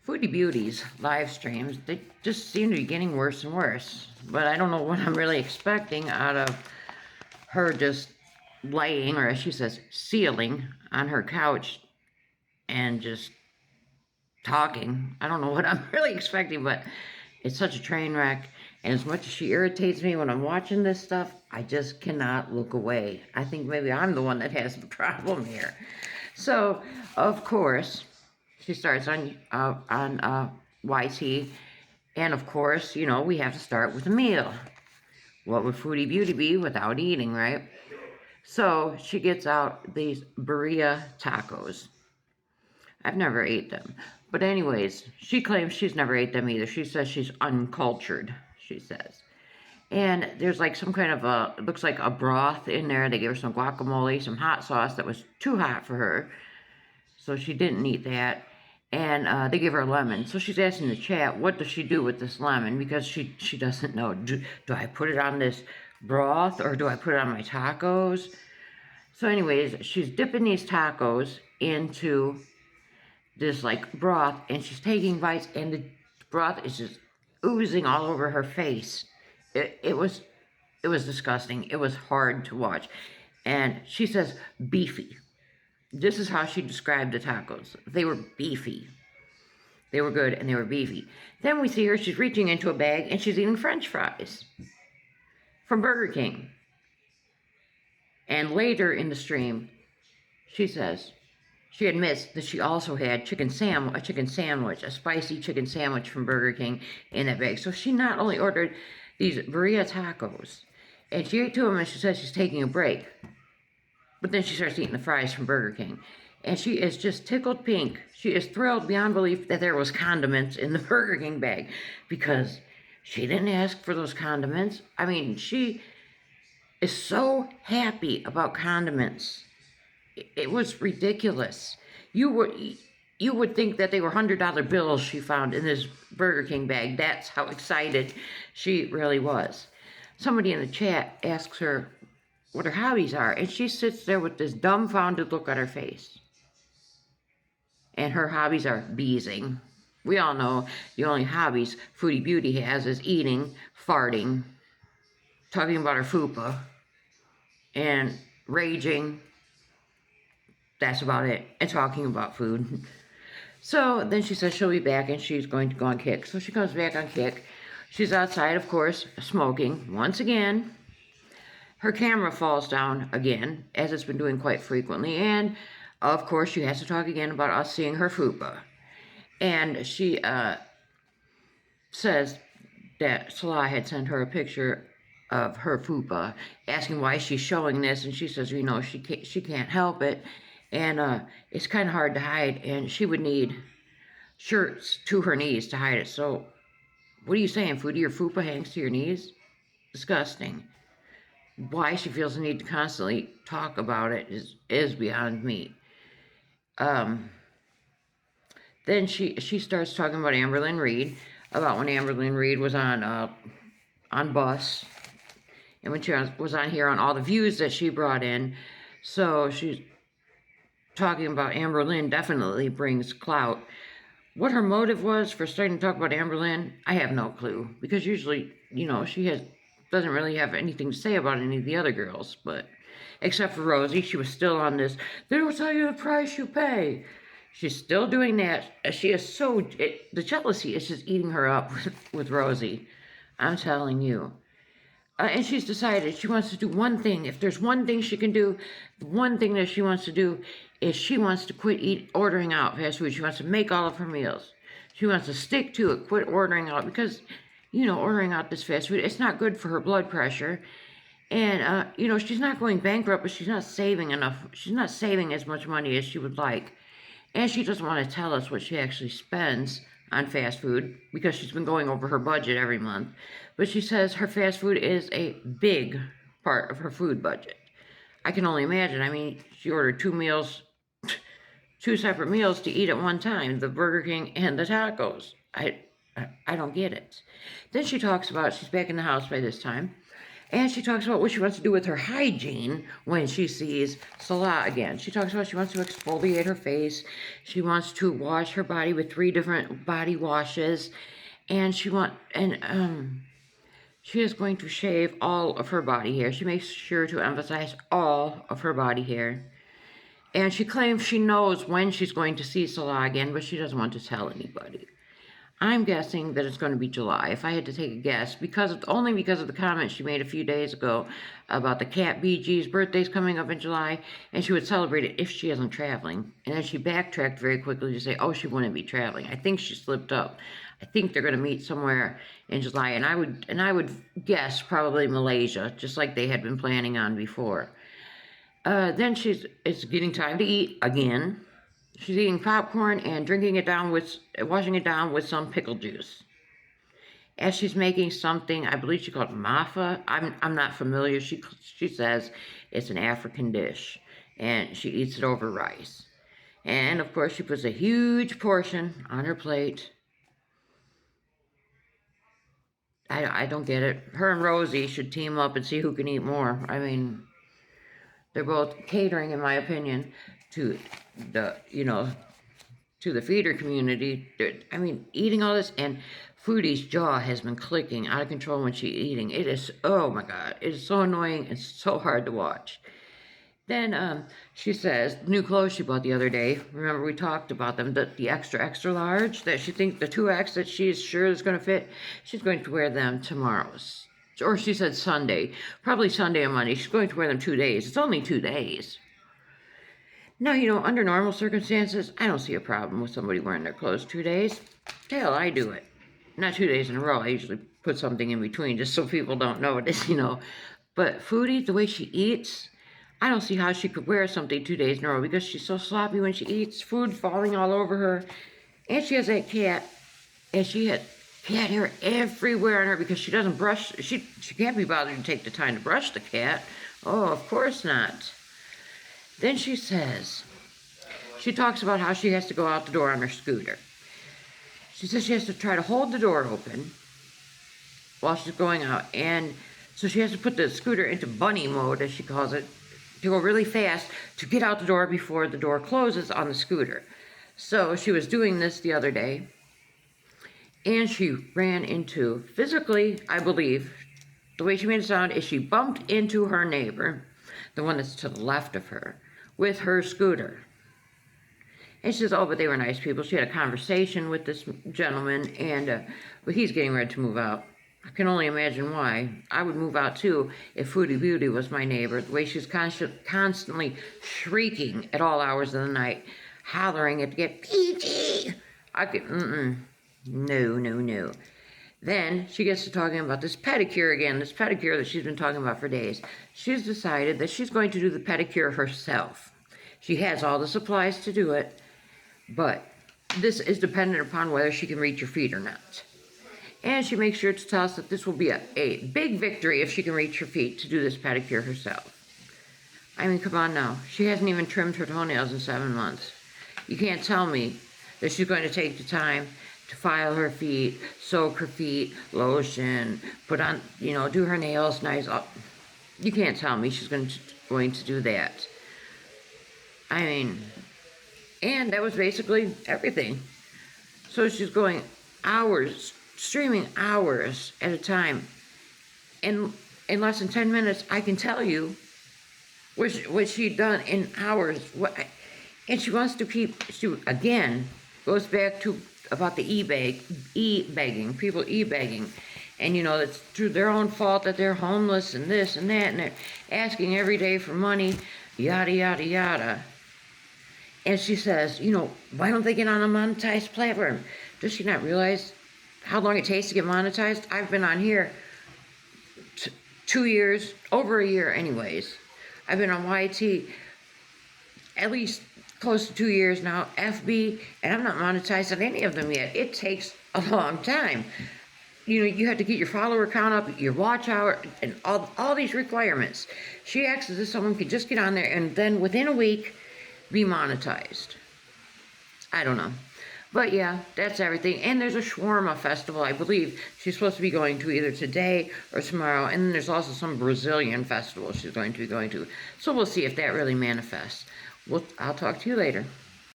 Foodie Beauty's live streams, they just seem to be getting worse and worse. But I don't know what I'm really expecting out of her just laying, or as she says, sealing on her couch and just talking. I don't know what I'm really expecting, but it's such a train wreck. And as much as she irritates me when I'm watching this stuff, I just cannot look away. I think maybe I'm the one that has the problem here. So, of course, she starts on YT, and of course, you know, we have to start with a meal. What would Foodie Beauty be without eating, right? So she gets out these birria tacos. I've never ate them. But anyways, she claims she's never ate them either. She says she's uncultured, she says. And there's like some kind of it looks like a broth in there. They gave her some guacamole, some hot sauce that was too hot for her. So she didn't eat that. And they gave her a lemon. So she's asking the chat, what does she do with this lemon? Because she doesn't know. Do I put it on this broth or do I put it on my tacos? So anyways, she's dipping these tacos into this like broth, and she's taking bites, and the broth is just oozing all over her face. It was disgusting. It was hard to watch. And she says beefy. This is how she described the tacos. They were beefy. They were good and they were beefy. Then we see her, she's reaching into a bag and she's eating French fries from Burger King. And later in the stream, she says, she admits that she also had a chicken sandwich, a spicy chicken sandwich from Burger King in that bag. So she not only ordered these birria tacos, and she ate two of them, and she says she's taking a break. But then she starts eating the fries from Burger King. And she is just tickled pink. She is thrilled beyond belief that there was condiments in the Burger King bag, because she didn't ask for those condiments. I mean, she is so happy about condiments. It was ridiculous. You would think that they were $100 bills she found in this Burger King bag. That's how excited she really was. Somebody in the chat asks her what her hobbies are, and she sits there with this dumbfounded look on her face. And her hobbies are beezing. We all know the only hobbies Foodie Beauty has is eating, farting, talking about her fupa, and raging. That's about it. And talking about food. So then she says she'll be back and she's going to go on Kick. So she comes back on Kick. She's outside, of course, smoking once again. Her camera falls down again, as it's been doing quite frequently. And, of course, she has to talk again about us seeing her fupa. And she says that Salah had sent her a picture of her fupa, asking why she's showing this. And she says, you know, she can't help it. And it's kind of hard to hide. And she would need shirts to her knees to hide it. So, what are you saying, Foodie? Your fupa hangs to your knees? Disgusting. Why she feels the need to constantly talk about it is beyond me. Then she starts talking about Amberlynn Reed, about when Amberlynn Reed was on Bus, and when she was on here on all the views that she brought in. So she's talking about Amberlynn definitely brings clout. What her motive was for starting to talk about Amberlynn, I have no clue, because usually, you know, she doesn't really have anything to say about any of the other girls, but except for Rosie, she was still on this, they don't tell you the price you pay. She's still doing that. She is the jealousy is just eating her up with Rosie. I'm telling you. And she's decided she wants to do one thing. If there's one thing she can do, the one thing that she wants to do is she wants to quit ordering out fast food. She wants to make all of her meals. She wants to stick to it, quit ordering out, because, you know, ordering out this fast food, it's not good for her blood pressure. And, you know, she's not going bankrupt, but she's not saving enough. She's not saving as much money as she would like. And she doesn't want to tell us what she actually spends on fast food, because she's been going over her budget every month. But she says her fast food is a big part of her food budget. I can only imagine. I mean, she ordered two separate meals to eat at one time, the Burger King and the tacos. I don't get it. Then she talks about, she's back in the house by this time, And she talks about what she wants to do with her hygiene when she sees Salah again. She talks about she wants to exfoliate her face. She wants to wash her body with 3 different body washes. And she is going to shave all of her body hair. She makes sure to emphasize all of her body hair. And she claims she knows when she's going to see Salah again, but she doesn't want to tell anybody. I'm guessing that it's going to be July, if I had to take a guess, only because of the comment she made a few days ago about the cat BG's birthday's coming up in July, and she would celebrate it if she isn't traveling. And then she backtracked very quickly to say, oh, she wouldn't be traveling. I think she slipped up. I think they're going to meet somewhere in July, and I would guess probably Malaysia, just like they had been planning on before. Then it's getting time to eat again. She's eating popcorn and washing it down with some pickle juice. As she's making something, I believe she called it mafa. I'm not familiar. She says it's an African dish, and she eats it over rice. And of course, she puts a huge portion on her plate. I don't get it. Her and Rosie should team up and see who can eat more. I mean, they're both catering, in my opinion, to the feeder community. I mean, eating all this, and Foodie's jaw has been clicking out of control when she's eating. It is, oh my God, it is so annoying and so hard to watch. Then she says, new clothes she bought the other day, remember we talked about them, the extra large, that she thinks, the 2X that she's sure is going to fit, she's going to wear them tomorrow. Or she said Sunday, probably Sunday or Monday. She's going to wear them 2 days. It's only 2 days. Now, under normal circumstances, I don't see a problem with somebody wearing their clothes 2 days. Hell, I do it. Not 2 days in a row. I usually put something in between just so people don't notice, But Foodie, the way she eats, I don't see how she could wear something 2 days in a row because she's so sloppy when she eats, food falling all over her. And she has that cat, and she had cat hair everywhere on her because she doesn't brush. She can't be bothered to take the time to brush the cat. Oh, of course not. Then she talks about how she has to go out the door on her scooter. She says she has to try to hold the door open while she's going out. And so she has to put the scooter into bunny mode, as she calls it, to go really fast to get out the door before the door closes on the scooter. So she was doing this the other day, and she ran into, physically, I believe, the way she made it sound is she bumped into her neighbor, the one that's to the left of her, with her scooter. And she says, oh, but they were nice people. She had a conversation with this gentleman, and but he's getting ready to move out. I can only imagine why. I would move out too if Foodie Beauty was my neighbor. The way she's constantly shrieking at all hours of the night, hollering at to get PG. I could, no. Then she gets to talking about this pedicure again, this pedicure that she's been talking about for days. She's decided that she's going to do the pedicure herself. She has all the supplies to do it, but this is dependent upon whether she can reach her feet or not. And she makes sure to tell us that this will be a big victory if she can reach her feet to do this pedicure herself. I mean, come on now. She hasn't even trimmed her toenails in 7 months. You can't tell me that she's going to take the time to file her feet, soak her feet, lotion, put on, do her nails nice. You can't tell me she's going to do that. I mean, and that was basically everything. So she's going streaming hours at a time. In less than 10 minutes, I can tell you what she'd done in hours. And she wants to she again goes back to about the e-begging, people e-begging. And it's through their own fault that they're homeless and this and that, and they're asking every day for money, yada, yada, yada. And she says, why don't they get on a monetized platform? Does she not realize how long it takes to get monetized? I've been on here 2 years, over a year anyways. I've been on YT at least close to 2 years now, FB, and I'm not monetized on any of them yet. It takes a long time. You have to get your follower count up, your watch hour, and all these requirements. She asks if someone could just get on there and then within a week be monetized. I don't know. But yeah, that's everything. And there's a shawarma festival, I believe she's supposed to be going to either today or tomorrow. And then there's also some Brazilian festival she's going to be going to. So we'll see if that really manifests. I'll talk to you later.